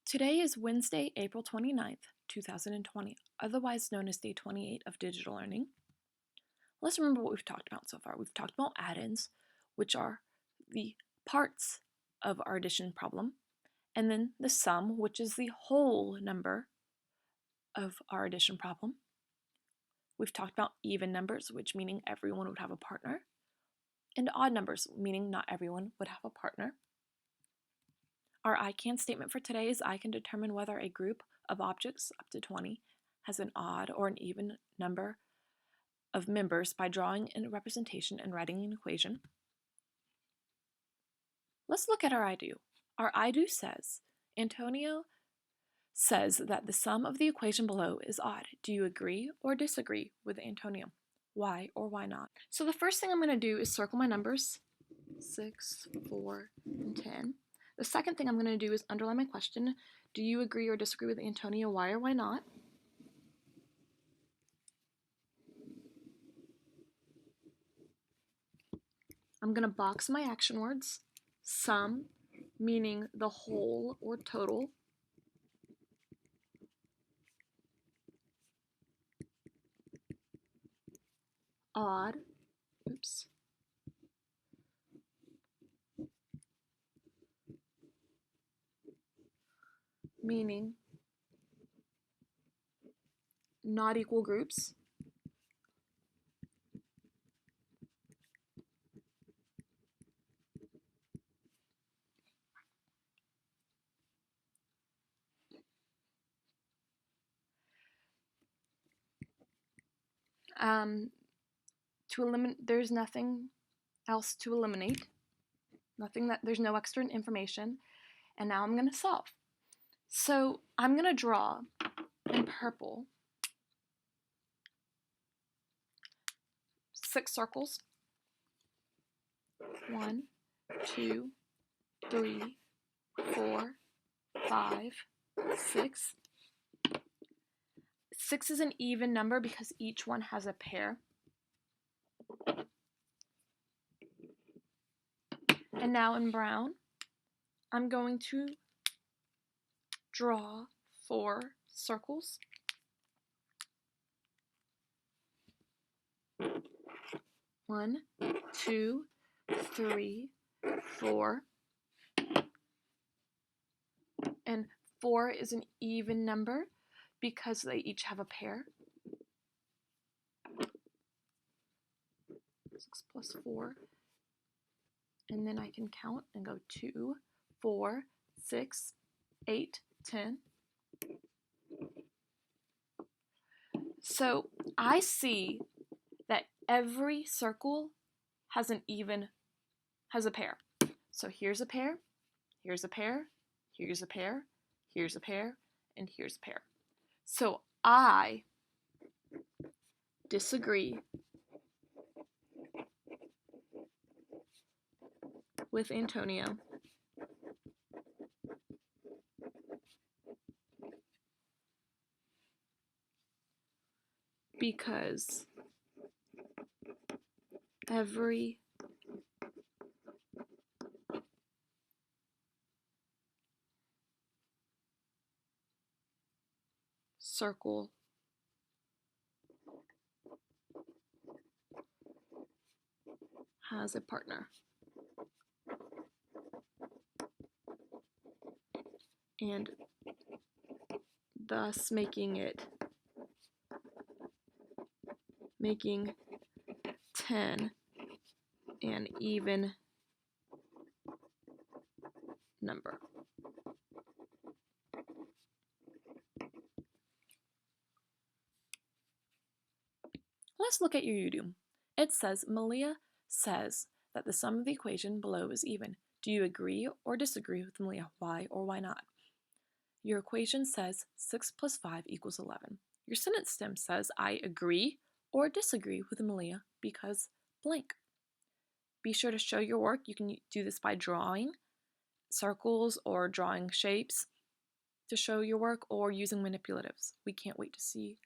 Today is Wednesday, April 29th, 2020, otherwise known as day 28 of digital learning. Let's remember what we've talked about so far. We've talked about addends, which are the parts of our addition problem, and then the sum, which is the whole number of our addition problem. We've talked about even numbers, which meaning everyone would have a partner, and odd numbers, meaning not everyone would have a partner. Our I can statement for today is I can determine whether a group of objects up to 20 has an odd or an even number of members by drawing a representation and writing an equation. Let's look at our I do. Our I do says, Antonio says that the sum of the equation below is odd. Do you agree or disagree with Antonio? Why or why not? So the first thing I'm going to do is circle my numbers, 6, 4, and 10. The second thing I'm going to do is underline my question. Do you agree or disagree with Antonio? Why or why not? I'm going to box my action words. Sum, meaning the whole or total. Odd, oops. Meaning not equal groups. There's nothing else to eliminate. There's no extra information. And now I'm going to solve. So I'm going to draw in purple 6 circles. 1, 2, 3, 4, 5, 6. 6 is an even number because each one has a pair. And now in brown, I'm going to draw 4 circles. 1, 2, 3, 4. And 4 is an even number because they each have a pair. 6 plus 4. And then I can count and go 2, 4, 6, 8, 10. So I see that every circle has a pair. So here's a pair, here's a pair, here's a pair, here's a pair, and here's a pair. So I disagree with Antonio because every circle has a partner. And thus making 10 an even number. Let's look at your UDO. It says Malia says that the sum of the equation below is even. Do you agree or disagree with Malia? Why or why not? Your equation says 6 plus 5 equals 11. Your sentence stem says I agree or disagree with Malia because blank. Be sure to show your work. You can do this by drawing circles or drawing shapes to show your work or using manipulatives. We can't wait to see